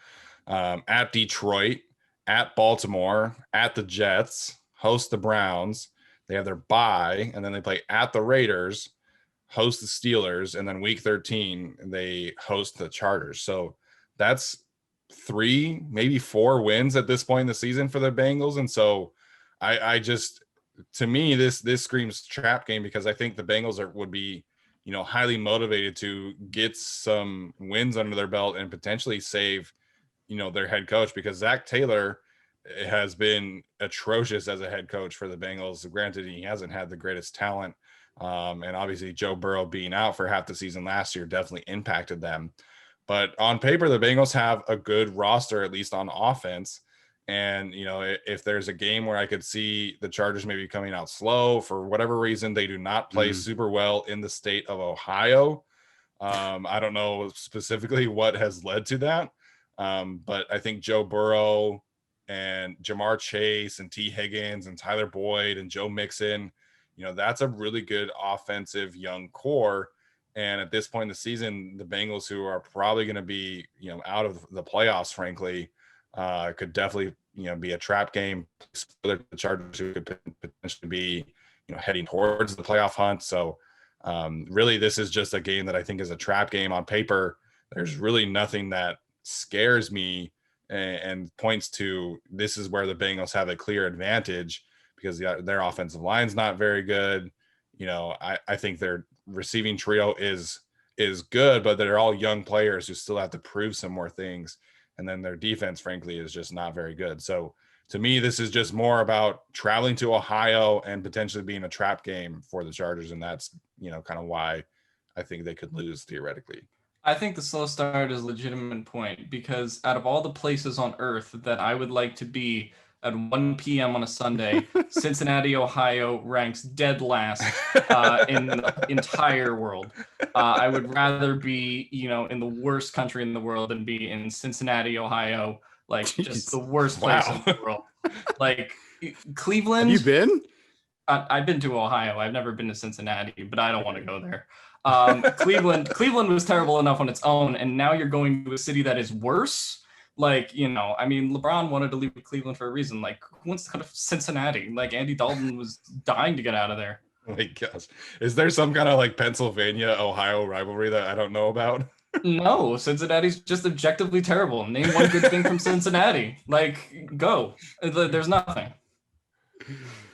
At Detroit, at Baltimore, at the Jets, host the Browns. They have their bye, and then they play at the Raiders, host the Steelers, and then week 13 they host the Chargers. So that's 3, maybe 4 wins at this point in the season for the Bengals. And so I just, to me, this screams trap game, because I think the Bengals would be highly motivated to get some wins under their belt and potentially save their head coach, because Zach Taylor has been atrocious as a head coach for the Bengals. Granted, he hasn't had the greatest talent. And obviously Joe Burrow being out for half the season last year definitely impacted them. But on paper, the Bengals have a good roster, at least on offense. And, if there's a game where I could see the Chargers maybe coming out slow for whatever reason, they do not play super well in the state of Ohio. I don't know specifically what has led to that. But I think Joe Burrow and Jamar Chase and T. Higgins and Tyler Boyd and Joe Mixon, that's a really good offensive young core. And at this point in the season, the Bengals, who are probably going to be, out of the playoffs, frankly, could definitely, be a trap game for the Chargers, who could potentially be, heading towards the playoff hunt. So really, this is just a game that I think is a trap game on paper. There's really nothing that scares me and points to this is where the Bengals have a clear advantage, because their offensive line's not very good. I think their receiving trio is good, but they're all young players who still have to prove some more things. And then their defense, frankly, is just not very good. So to me, this is just more about traveling to Ohio and potentially being a trap game for the Chargers. And that's, kind of why I think they could lose theoretically. I think the slow start is a legitimate point, because out of all the places on earth that I would like to be at 1 p.m. on a Sunday, Cincinnati, Ohio ranks dead last in the entire world. I would rather be, in the worst country in the world than be in Cincinnati, Ohio, like just the worst place in the world. Like Cleveland. Have you been? I've been to Ohio. I've never been to Cincinnati, but I don't want to go there. Cleveland was terrible enough on its own, and now you're going to a city that is worse. Like, LeBron wanted to leave Cleveland for a reason. Like, who wants to go to Cincinnati? Like, Andy Dalton was dying to get out of there. Oh my gosh. Is there some kind of like Pennsylvania, Ohio rivalry that I don't know about? No, Cincinnati's just objectively terrible. Name one good thing from Cincinnati. Like, go. There's nothing.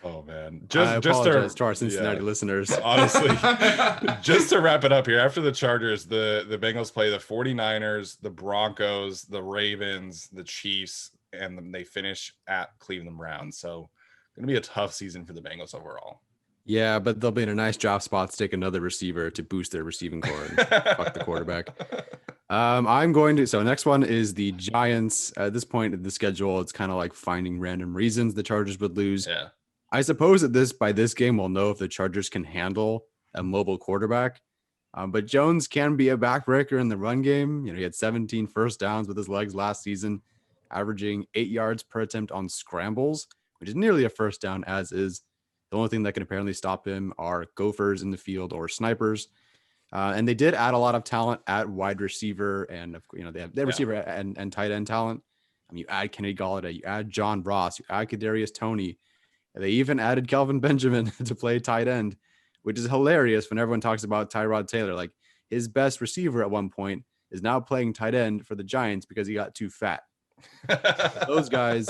Oh man, I just apologize to our Cincinnati yeah. listeners. Honestly, just to wrap it up here, after the Chargers, the Bengals play the 49ers, the Broncos, the Ravens, the Chiefs, and then they finish at Cleveland Browns. So going to be a tough season for the Bengals overall. Yeah, but they'll be in a nice draft spot to take another receiver to boost their receiving core and fuck the quarterback. I'm going to. So next one is the Giants. At this point in the schedule, it's kind of like finding random reasons the Chargers would lose. Yeah. I suppose that by this game, we'll know if the Chargers can handle a mobile quarterback. But Jones can be a backbreaker in the run game. He had 17 first downs with his legs last season, averaging 8 yards per attempt on scrambles, which is nearly a first down, as is. The only thing that can apparently stop him are gophers in the field or snipers. And they did add a lot of talent at wide receiver, and they have receiver and tight end talent. You add Kenny Golladay, you add John Ross, you add Kadarius Toney. They even added Kelvin Benjamin to play tight end, which is hilarious when everyone talks about Tyrod Taylor. Like, his best receiver at one point is now playing tight end for the Giants because he got too fat. Those guys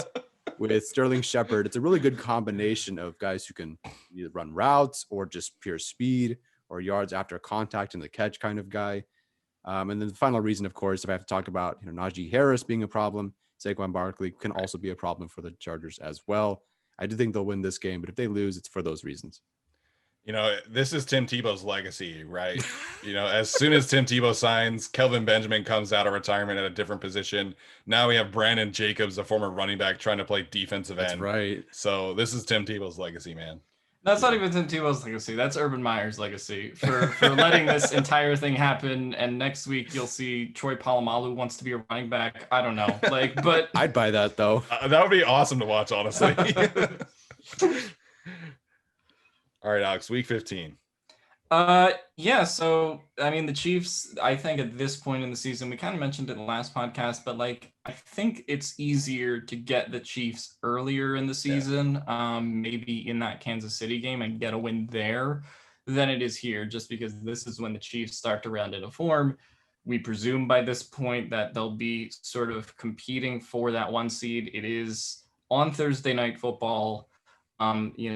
with Sterling Shepard, it's a really good combination of guys who can either run routes or just pure speed or yards after contact and the catch kind of guy. And then the final reason, of course, if I have to talk about Najee Harris being a problem, Saquon Barkley can also be a problem for the Chargers as well. I do think they'll win this game, but if they lose, it's for those reasons. This is Tim Tebow's legacy, right? As soon as Tim Tebow signs, Kelvin Benjamin comes out of retirement at a different position. Now we have Brandon Jacobs, a former running back, trying to play defensive end. That's right. So this is Tim Tebow's legacy, man. That's not even Tim Tebow's legacy. That's Urban Meyer's legacy for letting this entire thing happen. And next week you'll see Troy Polamalu wants to be a running back. I don't know, but I'd buy that though. That would be awesome to watch, honestly. All right, Alex, week 15. Yeah, so the Chiefs, I think at this point in the season, we kind of mentioned it in the last podcast, but I think it's easier to get the Chiefs earlier in the season, maybe in that Kansas City game and get a win there than it is here, just because this is when the Chiefs start to round into form. We presume by this point that they'll be sort of competing for that one seed. It is on Thursday Night Football.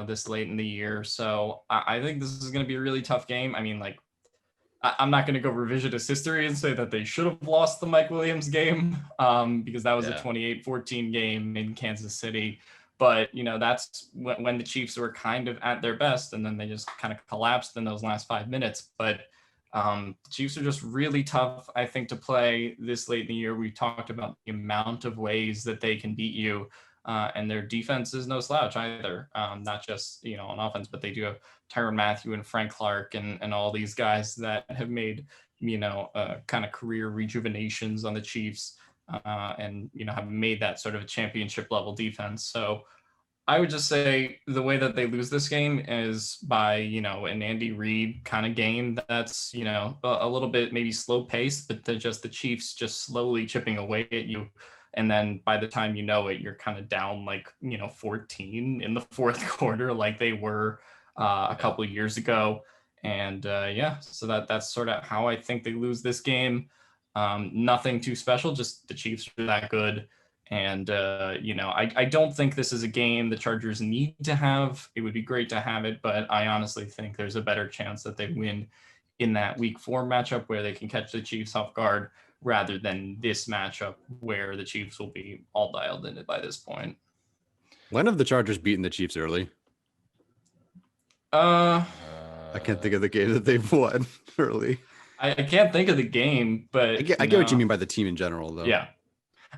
This late in the year. So I think this is going to be a really tough game. I'm not going to go revisionist history and say that they should have lost the Mike Williams game because that was a 28-14 game in Kansas City. But, that's when the Chiefs were kind of at their best, and then they just kind of collapsed in those last 5 minutes. But the Chiefs are just really tough, I think, to play this late in the year. We talked about the amount of ways that they can beat you. And their defense is no slouch either. Not just, on offense, but they do have Tyrann Mathieu and Frank Clark and all these guys that have made, kind of career rejuvenations on the Chiefs and, have made that sort of a championship level defense. So I would just say the way that they lose this game is by, an Andy Reid kind of game that's, a little bit maybe slow paced, but the Chiefs just slowly chipping away at you. And then by the time you know it, you're kind of down 14 in the fourth quarter, like they were a couple of years ago. And so that's sort of how I think they lose this game. Nothing too special, just the Chiefs are that good. And, I don't think this is a game the Chargers need to have. It would be great to have it, but I honestly think there's a better chance that they win in that week 4 matchup where they can catch the Chiefs off guard, rather than this matchup where the Chiefs will be all dialed in by this point. When have the Chargers beaten the Chiefs early? I can't think of the game that they've won early. I can't think of the game, but I get what you mean by the team in general, though. Yeah.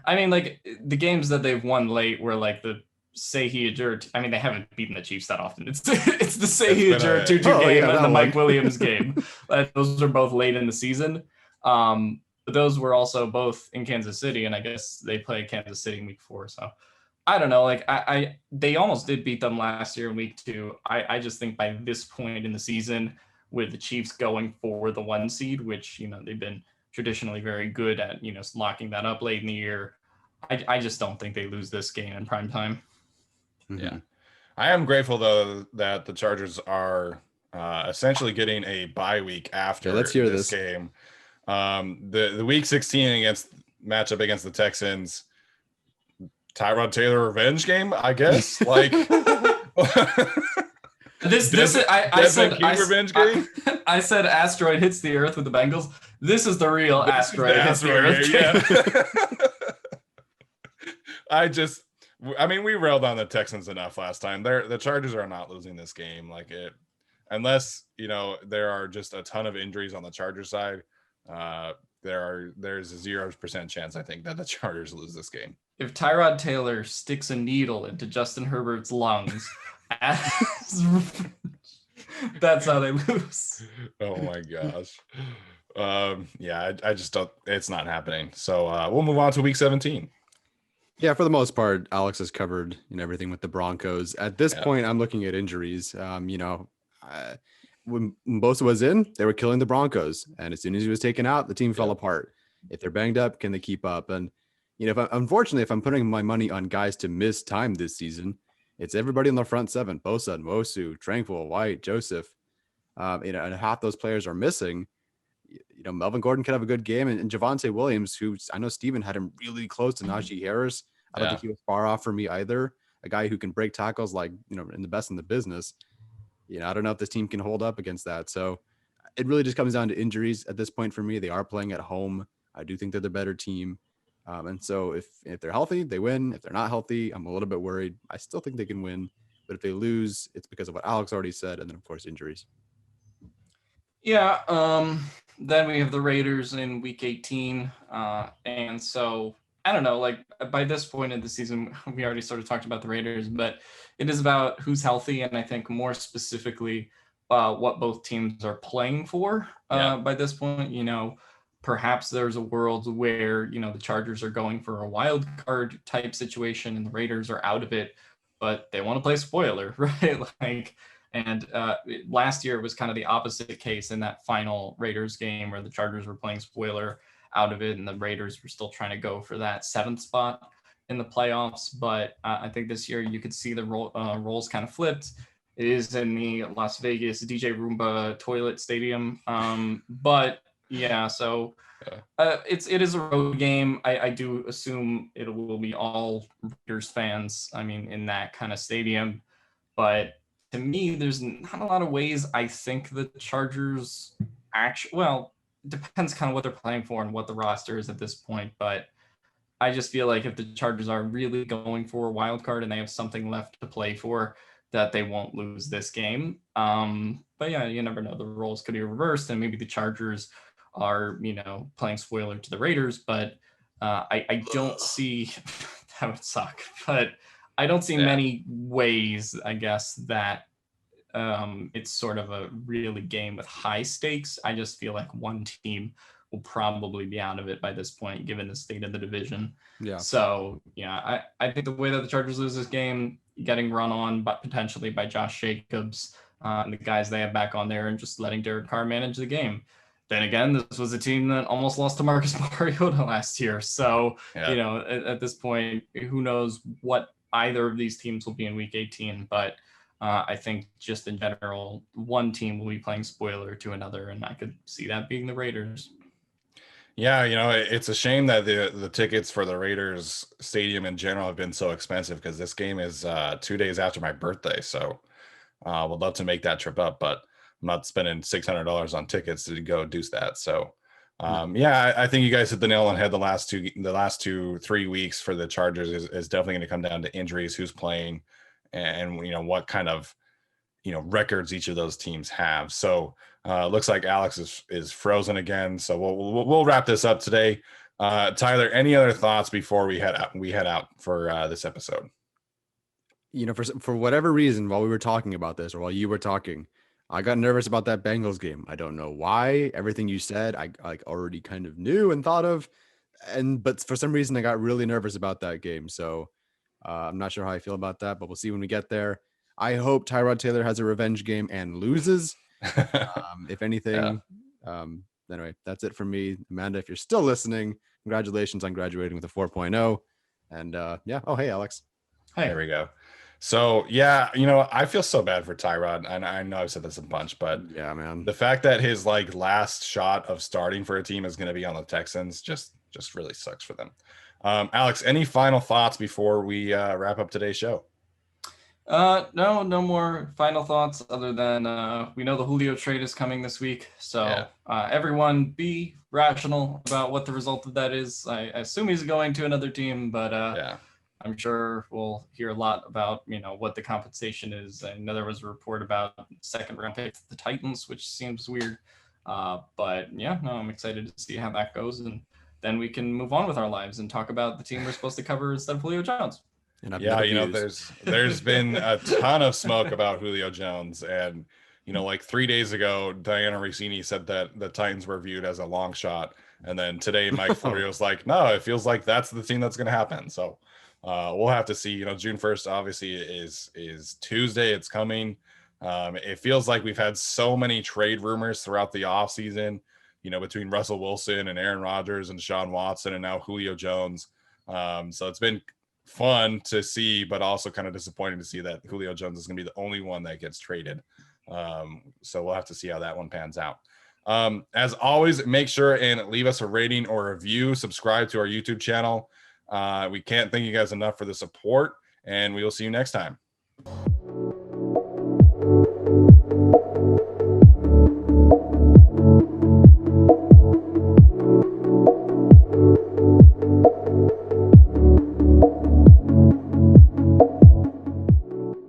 The games that they've won late were the Sahi Ajur. They haven't beaten the Chiefs that often. It's the Sahi Ajur 2-2 game and the Mike Williams game. Those are both late in the season. But those were also both in Kansas City, and I guess they play Kansas City in week 4. So I don't know. They almost did beat them last year in week 2. I just think by this point in the season, with the Chiefs going for the 1 seed, which they've been traditionally very good at locking that up late in the year, I just don't think they lose this game in prime time. Mm-hmm. Yeah, I am grateful though that the Chargers are essentially getting a bye week after let's hear this game. The week 16 matchup against the Texans, Tyrod Taylor revenge game, I guess. Revenge game. I said asteroid hits the Earth with the Bengals. This is the real asteroid hits the Earth. I mean, we railed on the Texans enough last time. The Chargers are not losing this game, like it, unless there are just a ton of injuries on the Chargers side. There's a 0% chance, I think, that the Chargers lose this game. If Tyrod Taylor sticks a needle into Justin Herbert's lungs, that's how they lose. Oh my gosh. Yeah, I just don't. It's not happening. So we'll move on to Week 17. Yeah, for the most part, Alex has covered everything with the Broncos. At this point, I'm looking at injuries. When Bosa was in, they were killing the Broncos, and as soon as he was taken out, the team fell apart. If they're banged up, can they keep up? And unfortunately, if I'm putting my money on guys to miss time this season, it's everybody in the front seven: Bosa, Nwosu, Tranquil, White, Joseph. And half those players are missing. Melvin Gordon could have a good game, and Javonte Williams, who I know Steven had him really close to Najee Harris. I don't think he was far off for me either. A guy who can break tackles like, in the best in the business. I don't know if this team can hold up against that. So it really just comes down to injuries at this point for me. They are playing at home. I do think they're the better team. And so if they're healthy, they win. If they're not healthy, I'm a little bit worried. I still think they can win. But if they lose, it's because of what Alex already said. And then, of course, injuries. Yeah. Then we have the Raiders in Week 18. And so, I don't know, like by this point in the season, we already sort of talked about the Raiders, but it is about who's healthy. And I think more specifically, what both teams are playing for by this point. Perhaps there's a world where, the Chargers are going for a wild card type situation and the Raiders are out of it, but they want to play spoiler, right? And last year it was kind of the opposite case in that final Raiders game where the Chargers were playing spoiler out of it and the Raiders were still trying to go for that 7th spot in the playoffs. But I think this year you could see the roles kind of flipped. It is in the Las Vegas DJ Roomba toilet stadium. But yeah, so it is a road game. I do assume it will be all Raiders fans, in that kind of stadium. But to me, there's not a lot of ways I think the Chargers it depends kind of what they're playing for and what the roster is at this point. But I just feel like if the Chargers are really going for a wild card and they have something left to play for, that they won't lose this game. But yeah, you never know. The roles could be reversed and maybe the Chargers are, playing spoiler to the Raiders. But I don't see that would suck. But I don't see many ways, I guess, that it's sort of a really game with high stakes. I just feel like one team will probably be out of it by this point, given the state of the division. Yeah. So, yeah, I think the way that the Chargers lose this game, getting run on but potentially by Josh Jacobs and the guys they have back on there and just letting Derek Carr manage the game. Then again, this was a team that almost lost to Marcus Mariota last year. So, at this point, who knows what either of these teams will be in Week 18. But I think just in general, one team will be playing spoiler to another, and I could see that being the Raiders. Yeah, it's a shame that the tickets for the Raiders stadium in general have been so expensive because this game is 2 days after my birthday. So would love to make that trip up, but I'm not spending $600 on tickets to go do that. So I think you guys hit the nail on the head. The last 2-3 weeks for the Chargers is definitely going to come down to injuries, who's playing, and what kind of records each of those teams have. So looks like Alex is frozen again. So we'll wrap this up today. Tyler, any other thoughts before we head out for this episode? For whatever reason, while we were talking about this, or while you were talking, I got nervous about that Bengals game. I don't know why. Everything you said, I already kind of knew and thought of, but for some reason I got really nervous about that game. So I'm not sure how I feel about that, but we'll see when we get there. I hope Tyrod Taylor has a revenge game and loses. If anything, anyway, that's it for me. Amanda, if you're still listening, congratulations on graduating with a 4.0. And oh, hey, Alex. Hey, there we go. So I feel so bad for Tyrod, and I know I've said this a bunch, but yeah, man, the fact that his last shot of starting for a team is going to be on the Texans just really sucks for them. Alex, any final thoughts before we wrap up today's show? No more final thoughts other than we know the Julio trade is coming this week. So everyone be rational about what the result of that is. I assume he's going to another team, but I'm sure we'll hear a lot about, what the compensation is. I know there was a report about second round pick to the Titans, which seems weird. But yeah, no, I'm excited to see how that goes. And then we can move on with our lives and talk about the team we're supposed to cover instead of Julio Jones. And I've there's been a ton of smoke about Julio Jones, and like 3 days ago, Diana Rossini said that the Titans were viewed as a long shot, and then today Mike Florio's like, no, it feels like that's the thing that's going to happen. So we'll have to see. June 1st obviously is Tuesday. It's coming. It feels like we've had so many trade rumors throughout the offseason, between Russell Wilson and Aaron Rodgers and Deshaun Watson and now Julio Jones. So it's been fun to see, but also kind of disappointing to see that Julio Jones is going to be the only one that gets traded. So we'll have to see how that one pans out. As always, make sure and leave us a rating or a review. Subscribe to our YouTube channel. We can't thank you guys enough for the support, and we will see you next time.